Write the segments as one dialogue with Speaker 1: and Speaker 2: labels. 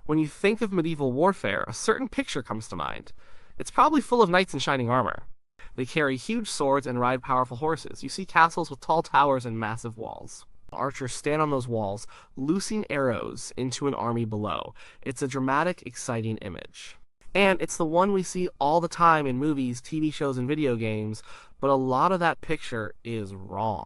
Speaker 1: When you think of medieval warfare, a certain picture comes to mind. It's probably full of knights in shining armor. They carry huge swords and ride powerful horses. You see castles with tall towers and massive walls. Archers stand on those walls, loosing arrows into an army below. It's a dramatic, exciting image. And it's the one we see all the time in movies, TV shows, and video games, but a lot of that picture is wrong.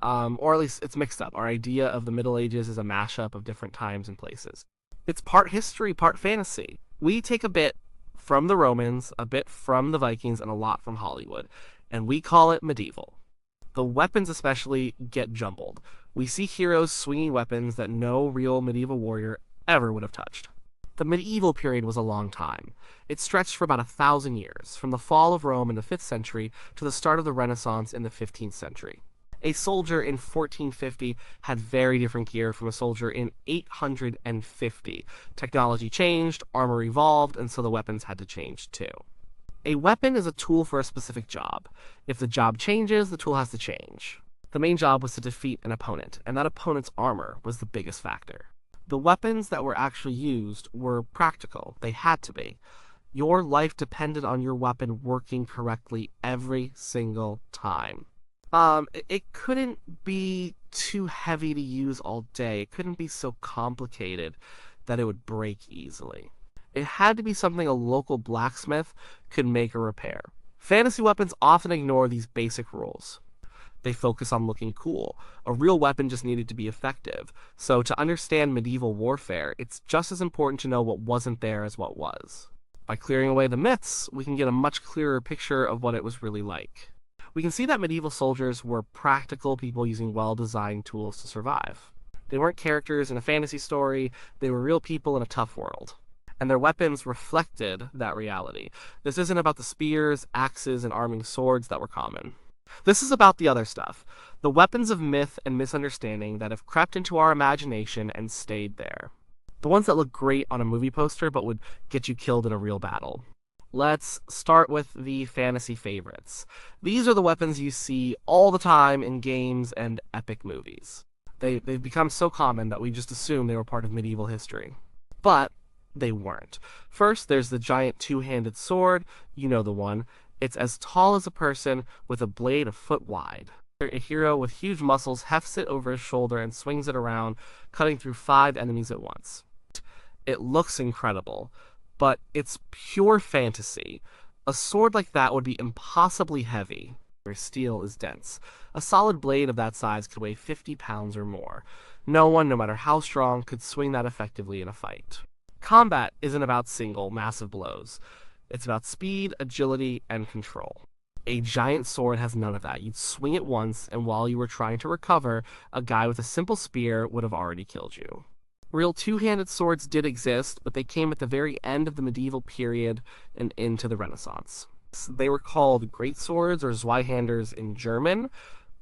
Speaker 1: Or at least it's mixed up. Our idea of the Middle Ages is a mashup of different times and places. It's part history, part fantasy. We take a bit from the Romans, a bit from the Vikings, and a lot from Hollywood, and we call it medieval. The weapons especially get jumbled. We see heroes swinging weapons that no real medieval warrior ever would have touched. The medieval period was a long time. It stretched for about 1,000 years, from the fall of Rome in the 5th century to the start of the Renaissance in the 15th century. A soldier in 1450 had very different gear from a soldier in 850. Technology changed, armor evolved, and so the weapons had to change too. A weapon is a tool for a specific job. If the job changes, the tool has to change. The main job was to defeat an opponent, and that opponent's armor was the biggest factor. The weapons that were actually used were practical. They had to be. Your life depended on your weapon working correctly every single time. It couldn't be too heavy to use all day. It couldn't be so complicated that it would break easily. It had to be something a local blacksmith could make or repair. Fantasy weapons often ignore these basic rules. They focus on looking cool. A real weapon just needed to be effective. So to understand medieval warfare, it's just as important to know what wasn't there as what was. By clearing away the myths, we can get a much clearer picture of what it was really like. We can see that medieval soldiers were practical people using well-designed tools to survive. They weren't characters in a fantasy story, they were real people in a tough world. And their weapons reflected that reality. This isn't about the spears, axes, and arming swords that were common. This is about the other stuff, the weapons of myth and misunderstanding that have crept into our imagination and stayed there. The ones that look great on a movie poster but would get you killed in a real battle. Let's start with the fantasy favorites. These are the weapons you see all the time in games and epic movies. They've become so common that we just assume they were part of medieval history. But they weren't. First, there's the giant two-handed sword. You know the one. It's as tall as a person with a blade a foot wide. A hero with huge muscles hefts it over his shoulder and swings it around, cutting through 5 enemies at once. It looks incredible, but it's pure fantasy. A sword like that would be impossibly heavy, where steel is dense. A solid blade of that size could weigh 50 pounds or more. No one, no matter how strong, could swing that effectively in a fight. Combat isn't about single, massive blows. It's about speed, agility, and control. A giant sword has none of that. You'd swing it once, and while you were trying to recover, a guy with a simple spear would have already killed you. Real two-handed swords did exist, but they came at the very end of the medieval period and into the Renaissance. They were called greatswords or Zweihanders in German,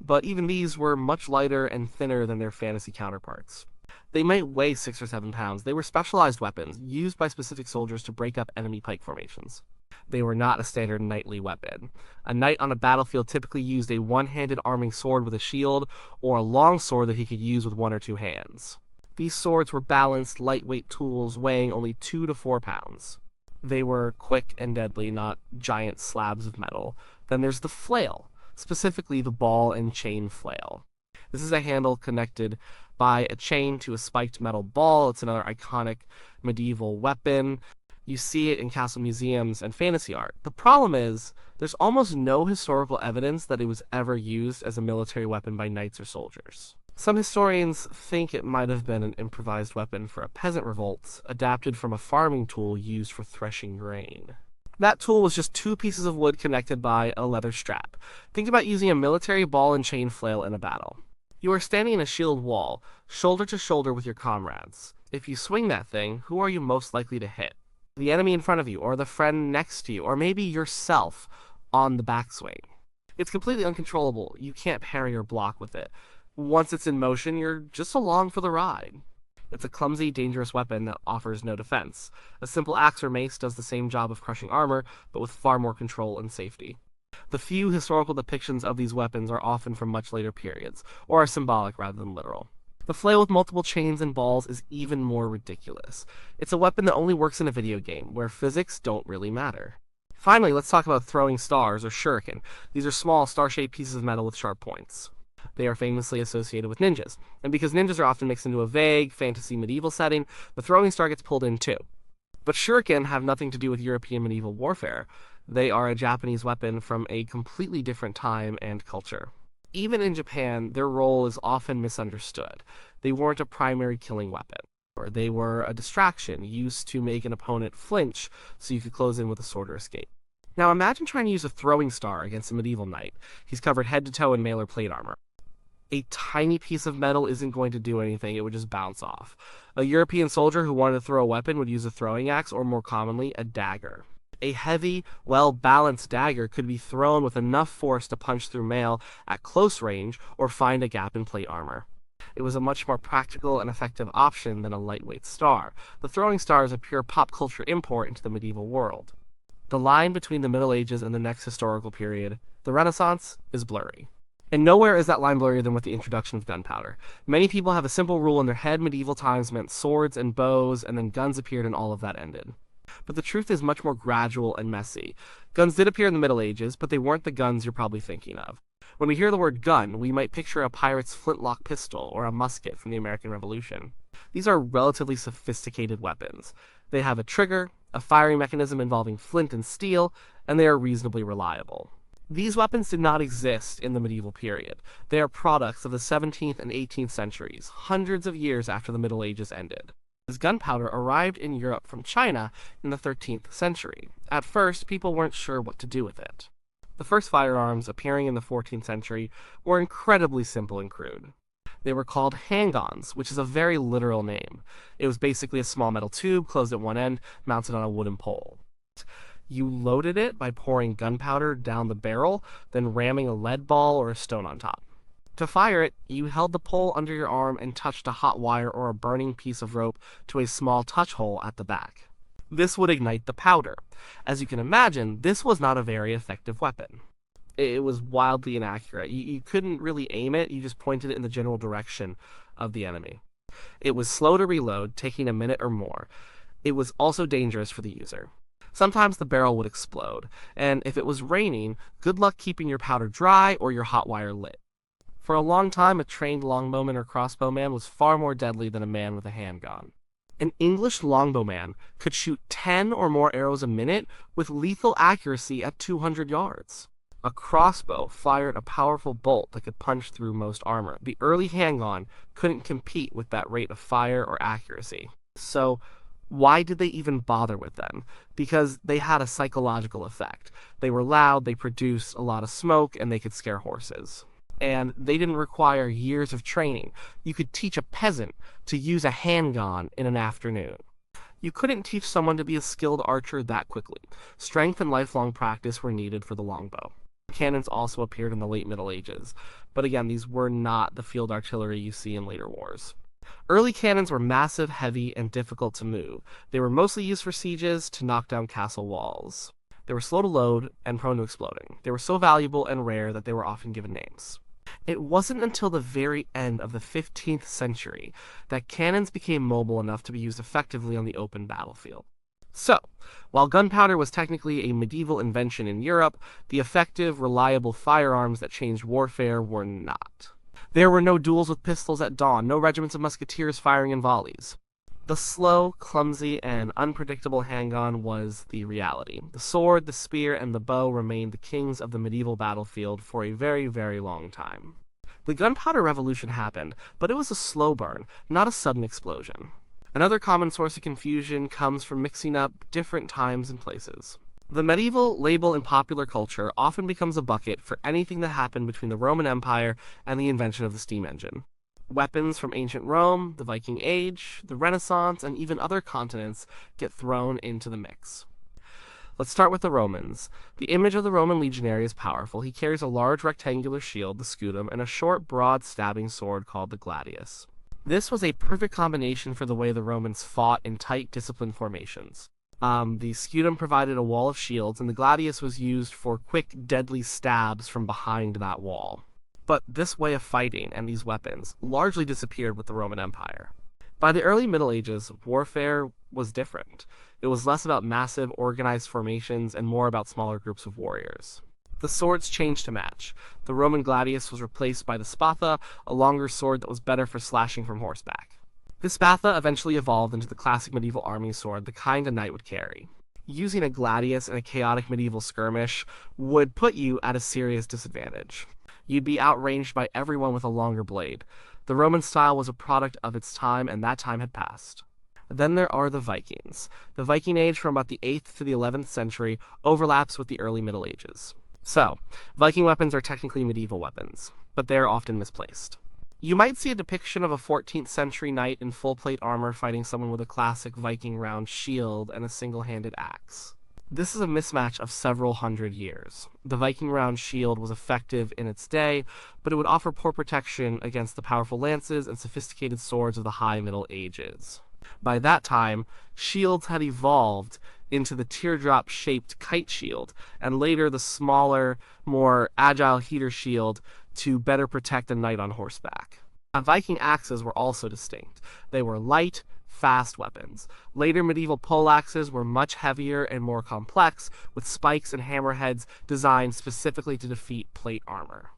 Speaker 1: but even these were much lighter and thinner than their fantasy counterparts. They might weigh 6 or 7 pounds. They were specialized weapons, used by specific soldiers to break up enemy pike formations. They were not a standard knightly weapon. A knight on a battlefield typically used a one-handed arming sword with a shield, or a long sword that he could use with 1 or 2 hands. These swords were balanced, lightweight tools weighing only 2 to 4 pounds. They were quick and deadly, not giant slabs of metal. Then there's the flail, specifically the ball and chain flail. This is a handle connected by a chain to a spiked metal ball. It's another iconic medieval weapon. You see it in castle museums and fantasy art. The problem is, there's almost no historical evidence that it was ever used as a military weapon by knights or soldiers. Some historians think it might have been an improvised weapon for a peasant revolt, adapted from a farming tool used for threshing grain. That tool was just 2 pieces of wood connected by a leather strap. Think about using a military ball and chain flail in a battle. You are standing in a shield wall, shoulder to shoulder with your comrades. If you swing that thing, who are you most likely to hit? The enemy in front of you, or the friend next to you, or maybe yourself on the backswing. It's completely uncontrollable. You can't parry or block with it. Once it's in motion, you're just along for the ride. It's a clumsy, dangerous weapon that offers no defense. A simple axe or mace does the same job of crushing armor, but with far more control and safety. The few historical depictions of these weapons are often from much later periods, or are symbolic rather than literal. The flail with multiple chains and balls is even more ridiculous. It's a weapon that only works in a video game, where physics don't really matter. Finally, let's talk about throwing stars, or shuriken. These are small, star-shaped pieces of metal with sharp points. They are famously associated with ninjas, and because ninjas are often mixed into a vague, fantasy medieval setting, the throwing star gets pulled in too. But shuriken have nothing to do with European medieval warfare. They are a Japanese weapon from a completely different time and culture. Even in Japan, their role is often misunderstood. They weren't a primary killing weapon, or they were a distraction used to make an opponent flinch so you could close in with a sword or escape. Now imagine trying to use a throwing star against a medieval knight. He's covered head to toe in mail or plate armor. A tiny piece of metal isn't going to do anything, it would just bounce off. A European soldier who wanted to throw a weapon would use a throwing axe, or more commonly, a dagger. A heavy, well-balanced dagger could be thrown with enough force to punch through mail at close range or find a gap in plate armor. It was a much more practical and effective option than a lightweight star. The throwing star is a pure pop culture import into the medieval world. The line between the Middle Ages and the next historical period, the Renaissance, is blurry. And nowhere is that line blurrier than with the introduction of gunpowder. Many people have a simple rule in their head: medieval times meant swords and bows, and then guns appeared and all of that ended. But the truth is much more gradual and messy. Guns did appear in the Middle Ages, but they weren't the guns you're probably thinking of. When we hear the word gun, we might picture a pirate's flintlock pistol or a musket from the American Revolution. These are relatively sophisticated weapons. They have a trigger, a firing mechanism involving flint and steel, and they are reasonably reliable. These weapons did not exist in the medieval period. They are products of the 17th and 18th centuries, hundreds of years after the Middle Ages ended. As gunpowder arrived in Europe from China in the 13th century. At first, people weren't sure what to do with it. The first firearms, appearing in the 14th century, were incredibly simple and crude. They were called handguns, which is a very literal name. It was basically a small metal tube closed at one end, mounted on a wooden pole. You loaded it by pouring gunpowder down the barrel, then ramming a lead ball or a stone on top. To fire it, you held the pole under your arm and touched a hot wire or a burning piece of rope to a small touch hole at the back. This would ignite the powder. As you can imagine, this was not a very effective weapon. It was wildly inaccurate. You couldn't really aim it, you just pointed it in the general direction of the enemy. It was slow to reload, taking a minute or more. It was also dangerous for the user. Sometimes the barrel would explode, and if it was raining, good luck keeping your powder dry or your hot wire lit. For a long time, a trained longbowman or crossbowman was far more deadly than a man with a handgun. An English longbowman could shoot 10 or more arrows a minute with lethal accuracy at 200 yards. A crossbow fired a powerful bolt that could punch through most armor. The early handgun couldn't compete with that rate of fire or accuracy. So, why did they even bother with them? Because they had a psychological effect. They were loud, they produced a lot of smoke, and they could scare horses. And they didn't require years of training. You could teach a peasant to use a handgun in an afternoon. You couldn't teach someone to be a skilled archer that quickly. Strength and lifelong practice were needed for the longbow. Cannons also appeared in the late Middle Ages, but again, these were not the field artillery you see in later wars. Early cannons were massive, heavy, and difficult to move. They were mostly used for sieges to knock down castle walls. They were slow to load and prone to exploding. They were so valuable and rare that they were often given names. It wasn't until the very end of the 15th century that cannons became mobile enough to be used effectively on the open battlefield. So, while gunpowder was technically a medieval invention in Europe, the effective, reliable firearms that changed warfare were not. There were no duels with pistols at dawn, no regiments of musketeers firing in volleys. The slow, clumsy, and unpredictable handgun was the reality. The sword, the spear, and the bow remained the kings of the medieval battlefield for a very, very long time. The gunpowder revolution happened, but it was a slow burn, not a sudden explosion. Another common source of confusion comes from mixing up different times and places. The medieval label in popular culture often becomes a bucket for anything that happened between the Roman Empire and the invention of the steam engine. Weapons from ancient Rome, the Viking Age, the Renaissance, and even other continents get thrown into the mix. Let's start with the Romans. The image of the Roman legionary is powerful. He carries a large rectangular shield, the scutum, and a short, broad stabbing sword called the gladius. This was a perfect combination for the way the Romans fought in tight, disciplined formations. The scutum provided a wall of shields, and the gladius was used for quick, deadly stabs from behind that wall. But this way of fighting and these weapons largely disappeared with the Roman Empire. By the early Middle Ages, warfare was different. It was less about massive, organized formations and more about smaller groups of warriors. The swords changed to match. The Roman gladius was replaced by the spatha, a longer sword that was better for slashing from horseback. The spatha eventually evolved into the classic medieval army sword, the kind a knight would carry. Using a gladius in a chaotic medieval skirmish would put you at a serious disadvantage. You'd be outranged by everyone with a longer blade. The Roman style was a product of its time, and that time had passed. Then there are the Vikings. The Viking Age from about the 8th to the 11th century overlaps with the early Middle Ages. So, Viking weapons are technically medieval weapons, but they are often misplaced. You might see a depiction of a 14th century knight in full plate armor fighting someone with a classic Viking round shield and a single-handed axe. This is a mismatch of several hundred years. The Viking round shield was effective in its day, but it would offer poor protection against the powerful lances and sophisticated swords of the High Middle Ages. By that time, shields had evolved into the teardrop-shaped kite shield, and later the smaller, more agile heater shield to better protect a knight on horseback. Viking axes were also distinct. They were light, fast weapons. Later medieval poleaxes were much heavier and more complex, with spikes and hammerheads designed specifically to defeat plate armor.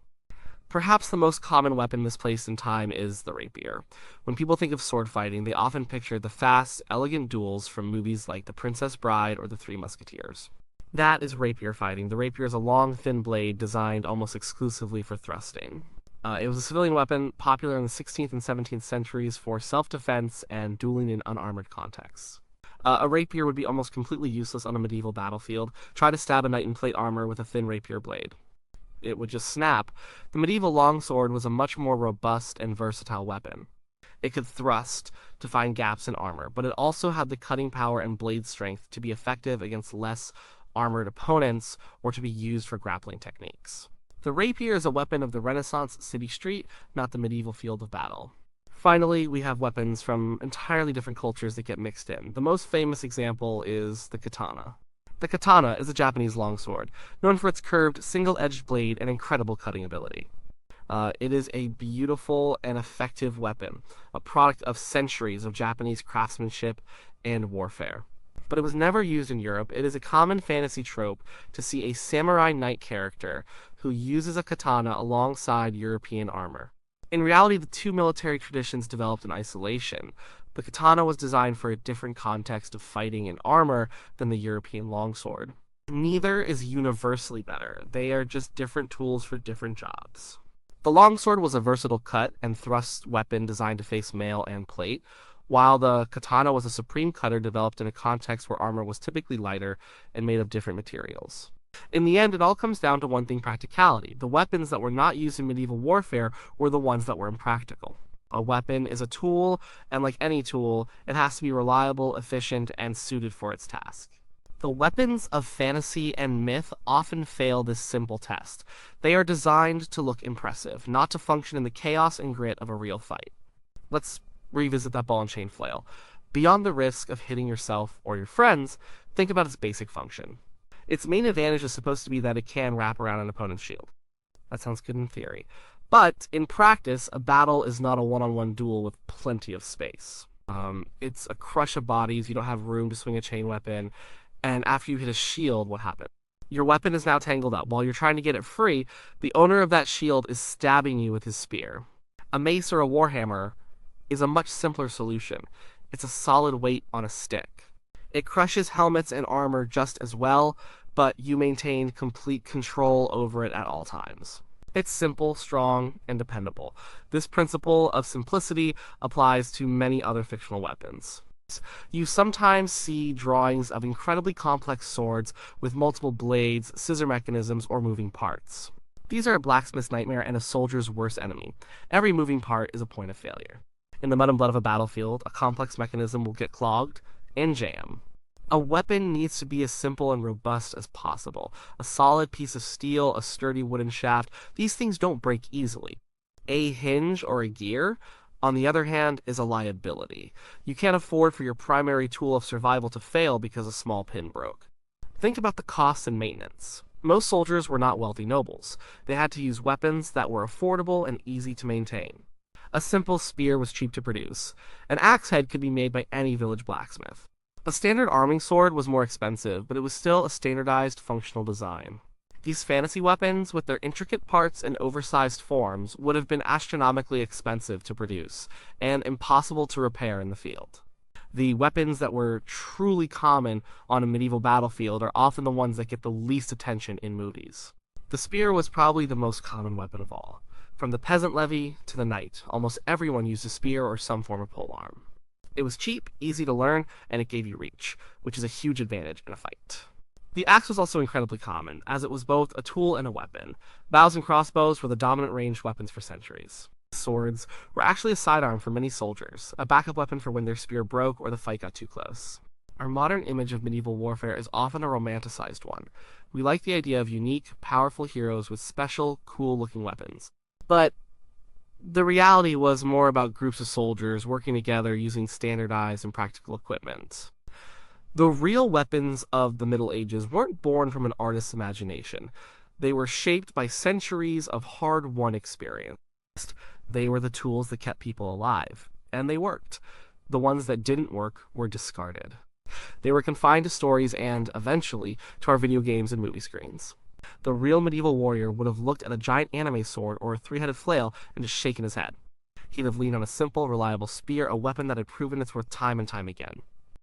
Speaker 1: Perhaps the most common weapon misplaced in time is the rapier. When people think of sword fighting, they often picture the fast, elegant duels from movies like The Princess Bride or The Three Musketeers. That is rapier fighting. The rapier is a long, thin blade designed almost exclusively for thrusting. It was a civilian weapon popular in the 16th and 17th centuries for self-defense and dueling in unarmored contexts. A rapier would be almost completely useless on a medieval battlefield. Try to stab a knight in plate armor with a thin rapier blade. It would just snap. The medieval longsword was a much more robust and versatile weapon. It could thrust to find gaps in armor, but it also had the cutting power and blade strength to be effective against less armored opponents or to be used for grappling techniques. The rapier is a weapon of the Renaissance city street, not the medieval field of battle. Finally, we have weapons from entirely different cultures that get mixed in. The most famous example is the katana. The katana is a Japanese longsword, known for its curved, single-edged blade and incredible cutting ability. It is a beautiful and effective weapon, a product of centuries of Japanese craftsmanship and warfare. But it was never used in Europe. It is a common fantasy trope to see a samurai knight character who uses a katana alongside European armor. In reality, the two military traditions developed in isolation. The katana was designed for a different context of fighting in armor than the European longsword. Neither is universally better. They are just different tools for different jobs. The longsword was a versatile cut and thrust weapon designed to face mail and plate, while the katana was a supreme cutter developed in a context where armor was typically lighter and made of different materials. In the end, it all comes down to one thing: practicality. The weapons that were not used in medieval warfare were the ones that were impractical. A weapon is a tool, and like any tool, it has to be reliable, efficient, and suited for its task. The weapons of fantasy and myth often fail this simple test. They are designed to look impressive, not to function in the chaos and grit of a real fight. Let's revisit that ball and chain flail. Beyond the risk of hitting yourself or your friends, think about its basic function. Its main advantage is supposed to be that it can wrap around an opponent's shield. That sounds good in theory. But in practice, a battle is not a one-on-one duel with plenty of space. It's a crush of bodies. You don't have room to swing a chain weapon. And after you hit a shield, what happens? Your weapon is now tangled up. While you're trying to get it free, the owner of that shield is stabbing you with his spear. A mace or a warhammer is a much simpler solution. It's a solid weight on a stick. It crushes helmets and armor just as well, but you maintain complete control over it at all times. It's simple, strong, and dependable. This principle of simplicity applies to many other fictional weapons. You sometimes see drawings of incredibly complex swords with multiple blades, scissor mechanisms, or moving parts. These are a blacksmith's nightmare and a soldier's worst enemy. Every moving part is a point of failure. In the mud and blood of a battlefield, a complex mechanism will get clogged and jam. A weapon needs to be as simple and robust as possible. A solid piece of steel, a sturdy wooden shaft, these things don't break easily. A hinge or a gear, on the other hand, is a liability. You can't afford for your primary tool of survival to fail because a small pin broke. Think about the costs and maintenance. Most soldiers were not wealthy nobles. They had to use weapons that were affordable and easy to maintain. A simple spear was cheap to produce. An axe head could be made by any village blacksmith. A standard arming sword was more expensive, but it was still a standardized, functional design. These fantasy weapons, with their intricate parts and oversized forms, would have been astronomically expensive to produce, and impossible to repair in the field. The weapons that were truly common on a medieval battlefield are often the ones that get the least attention in movies. The spear was probably the most common weapon of all. From the peasant levy to the knight, almost everyone used a spear or some form of polearm. It was cheap, easy to learn, and it gave you reach, which is a huge advantage in a fight. The axe was also incredibly common, as it was both a tool and a weapon. Bows and crossbows were the dominant ranged weapons for centuries. Swords were actually a sidearm for many soldiers, a backup weapon for when their spear broke or the fight got too close. Our modern image of medieval warfare is often a romanticized one. We like the idea of unique, powerful heroes with special, cool-looking weapons. But the reality was more about groups of soldiers working together using standardized and practical equipment. The real weapons of the Middle Ages weren't born from an artist's imagination. They were shaped by centuries of hard-won experience. They were the tools that kept people alive, and they worked. The ones that didn't work were discarded. They were confined to stories and, eventually, to our video games and movie screens. The real medieval warrior would have looked at a giant anime sword or a three-headed flail and just shaken his head. He'd have leaned on a simple, reliable spear, a weapon that had proven its worth time and time again.